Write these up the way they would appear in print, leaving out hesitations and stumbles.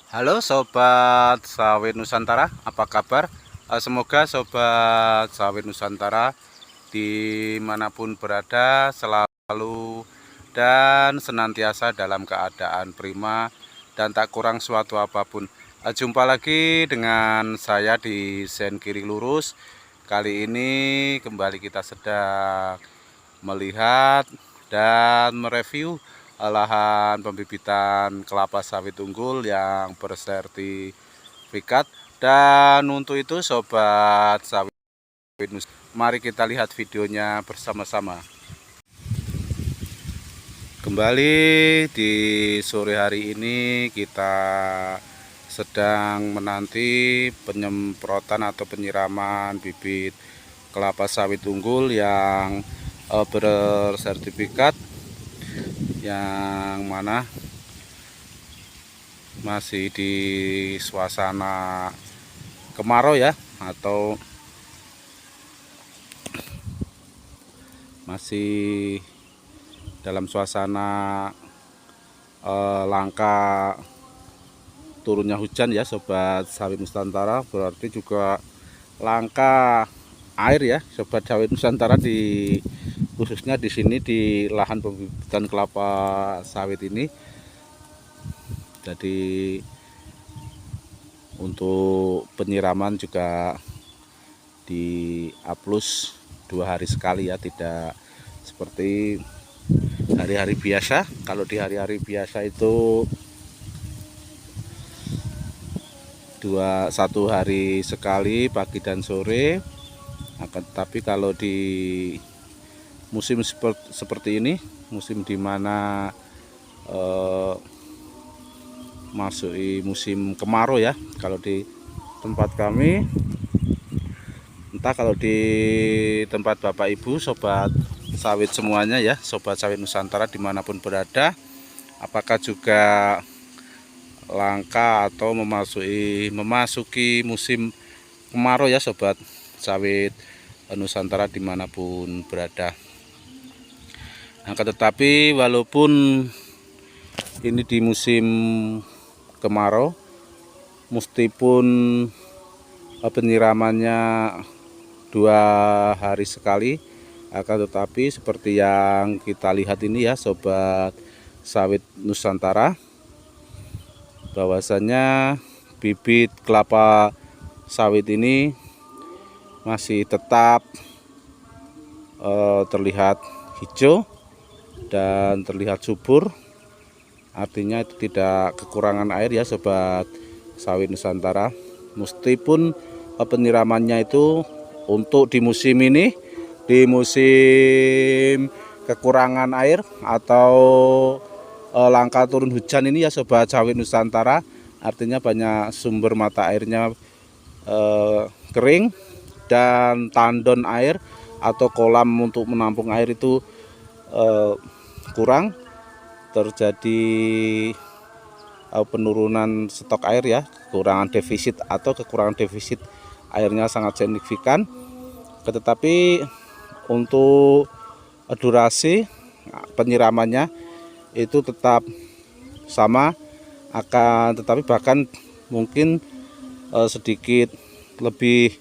Halo Sobat Sawit Nusantara, apa kabar? Semoga Sobat Sawit Nusantara dimanapun berada selalu dan senantiasa dalam keadaan prima dan tak kurang suatu apapun. Jumpa lagi dengan saya di Sen Kiri Lurus. Kali ini kembali kita sedang melihat dan mereview lahan pembibitan kelapa sawit unggul yang bersertifikat. Dan untuk itu Sobat Sawit, mari kita lihat videonya bersama-sama. Kembali di sore hari ini kita sedang menanti penyemprotan atau penyiraman bibit kelapa sawit unggul yang bersertifikat, yang mana masih di suasana kemarau ya, atau masih dalam suasana langka turunnya hujan ya Sobat Sawit Nusantara. Berarti juga langka air ya Sobat Sawit Nusantara, di khususnya di sini di lahan pembibitan kelapa sawit ini. Jadi untuk penyiraman juga di aplus 2 hari sekali ya, tidak seperti hari-hari biasa. Kalau di hari-hari biasa itu 1 hari sekali, pagi dan sore. Tapi kalau di musim seperti ini, musim dimana masuki musim kemarau ya, kalau di tempat kami, entah kalau di tempat Bapak Ibu Sobat Sawit semuanya ya, Sobat Sawit Nusantara dimanapun berada, apakah juga langka atau memasuki musim kemarau ya Sobat Sawit Nusantara dimanapun berada. Nah, tetapi walaupun ini di musim kemarau, meskipun penyiramannya 2 hari sekali, akan tetapi seperti yang kita lihat ini ya Sobat Sawit Nusantara, bahwasanya bibit kelapa sawit ini masih tetap terlihat hijau dan terlihat subur. Artinya itu tidak kekurangan air ya Sobat Sawit Nusantara. Meskipun penyiramannya itu untuk di musim ini, di musim kekurangan air atau langka turun hujan ini ya Sobat Sawit Nusantara, artinya banyak sumber mata airnya kering, dan tandon air atau kolam untuk menampung air itu kurang, terjadi penurunan stok air ya, kekurangan defisit airnya sangat signifikan. Tetapi untuk durasi penyiramannya itu tetap sama, tetapi bahkan mungkin sedikit lebih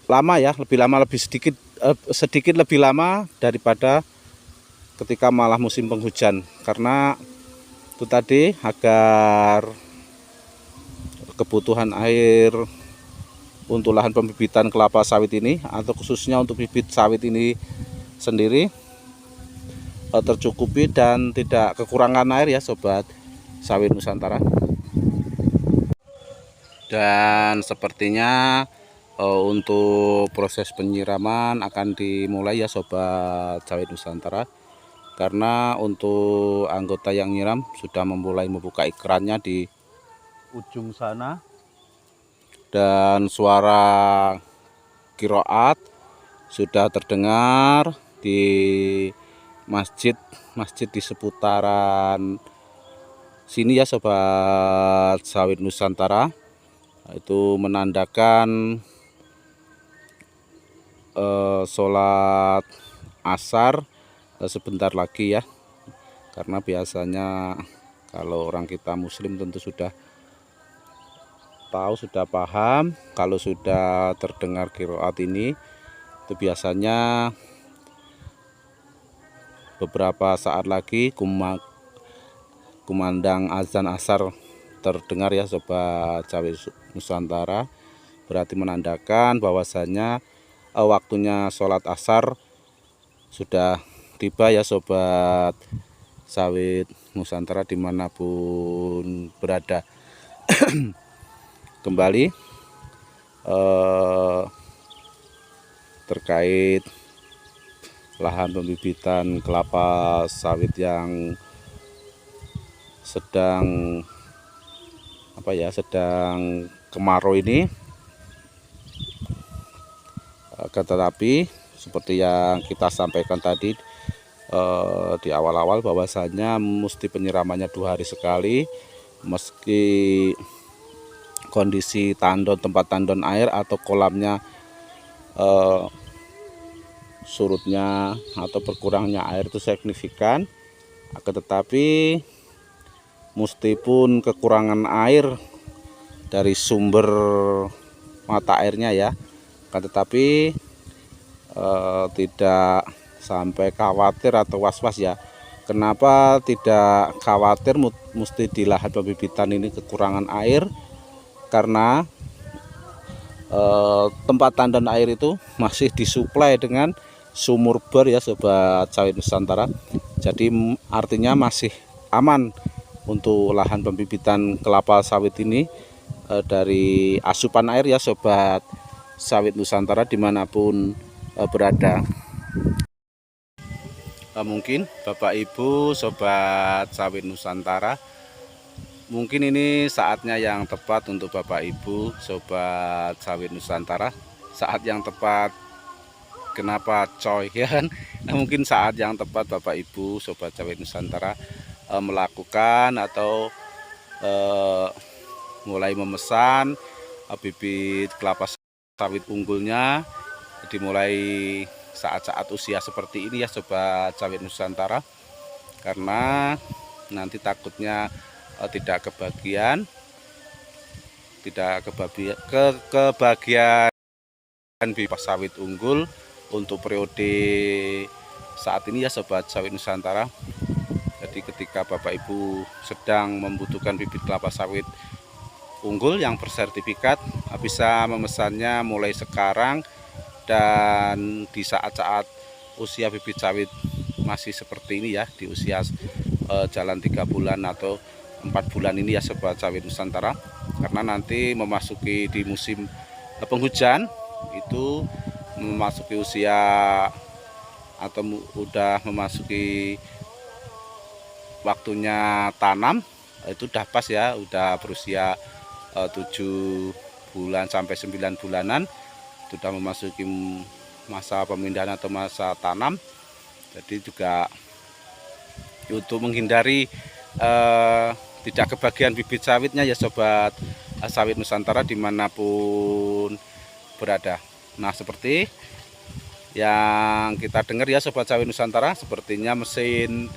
lama ya, sedikit lebih lama daripada ketika malah musim penghujan, karena itu tadi agar kebutuhan air untuk lahan pembibitan kelapa sawit ini, atau khususnya untuk bibit sawit ini sendiri, tercukupi dan tidak kekurangan air ya Sobat Sawit Nusantara. Dan sepertinya untuk proses penyiraman akan dimulai ya Sobat Sawit Nusantara, karena untuk anggota yang nyiram sudah mulai membuka ikrannya di ujung sana, dan suara kiroat sudah terdengar di masjid di seputaran sini ya Sobat Sawit Nusantara. Itu menandakan sholat asar sebentar lagi ya, karena biasanya Kalau orang kita muslim tentu sudah tahu, sudah paham. Kalau sudah terdengar qiraat ini, itu biasanya beberapa saat lagi kumandang azan asar terdengar ya Sobat Cawe Nusantara. Berarti menandakan bahwasanya waktunya sholat asar sudah tiba ya Sobat Sawit Nusantara dimanapun berada. Kembali terkait lahan pembibitan kelapa sawit yang sedang sedang kemarau ini, tetapi seperti yang kita sampaikan tadi di awal-awal bahwasanya mesti penyiramannya 2 hari sekali, meski kondisi tandon, tempat tandon air atau kolamnya surutnya atau berkurangnya air itu signifikan. Akan tetapi meskipun kekurangan air dari sumber mata airnya ya, akan tetapi tidak sampai khawatir atau was-was ya. Kenapa tidak khawatir mesti di lahan pembibitan ini kekurangan air? Karena tempat tandon air itu masih disuplai dengan sumur bor ya Sobat Sawit Nusantara. Jadi artinya masih aman untuk lahan pembibitan kelapa sawit ini dari asupan air ya Sobat Sawit Nusantara dimanapun berada. Mungkin Bapak Ibu Sobat Sawit Nusantara, mungkin ini saatnya yang tepat untuk Bapak Ibu Sobat Sawit Nusantara. Saat yang tepat, kenapa coy ya kan? Mungkin saat yang tepat Bapak Ibu Sobat Sawit Nusantara melakukan atau mulai memesan bibit kelapa sawit unggulnya, dimulai saat-saat usia seperti ini ya Sobat Sawit Nusantara, karena nanti takutnya tidak kebagian bibit sawit unggul untuk periode saat ini ya Sobat Sawit Nusantara. Jadi ketika Bapak Ibu sedang membutuhkan bibit kelapa sawit unggul yang bersertifikat, bisa memesannya mulai sekarang. Dan di saat-saat usia bibit sawit masih seperti ini ya, di usia jalan 3 bulan atau 4 bulan ini ya Sobat Sawit Nusantara, karena nanti memasuki di musim penghujan, itu memasuki usia atau udah memasuki waktunya tanam, itu udah pas ya, udah berusia 7 bulan sampai 9 bulanan, sudah memasuki masa pemindahan atau masa tanam. Jadi juga untuk menghindari tidak kebagian bibit sawitnya ya Sobat Sawit Nusantara dimanapun berada. Nah, seperti yang kita dengar ya Sobat Sawit Nusantara, sepertinya mesin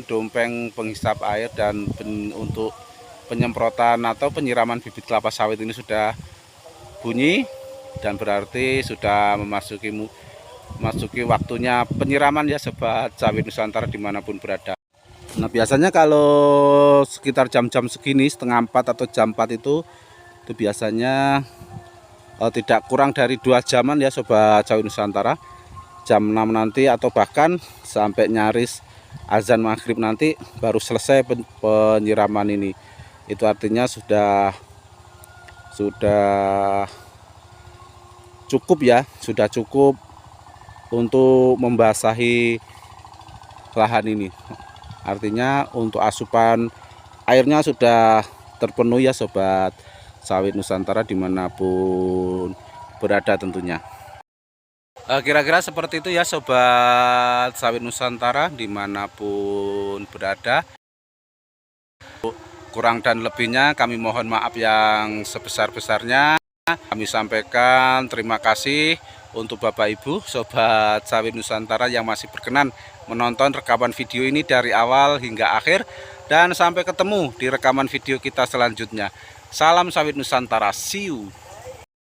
dompeng penghisap air dan untuk penyemprotan atau penyiraman bibit kelapa sawit ini sudah bunyi, dan berarti sudah memasuki waktunya penyiraman ya Sobat Sawit Nusantara dimanapun berada. Nah, biasanya kalau sekitar jam-jam segini, setengah 4 atau jam 4 itu biasanya tidak kurang dari 2 jaman ya Sobat Sawit Nusantara. Jam 6 nanti atau bahkan sampai nyaris azan maghrib nanti baru selesai penyiraman ini. Itu artinya sudah cukup ya, sudah cukup untuk membasahi lahan ini. Artinya untuk asupan airnya sudah terpenuhi ya Sobat Sawit Nusantara dimanapun berada tentunya. Kira-kira seperti itu ya Sobat Sawit Nusantara dimanapun berada. Kurang dan lebihnya kami mohon maaf yang sebesar-besarnya. Kami sampaikan terima kasih untuk Bapak Ibu Sobat Sawit Nusantara yang masih berkenan menonton rekaman video ini dari awal hingga akhir. Dan sampai ketemu di rekaman video kita selanjutnya. Salam sawit Nusantara, see you.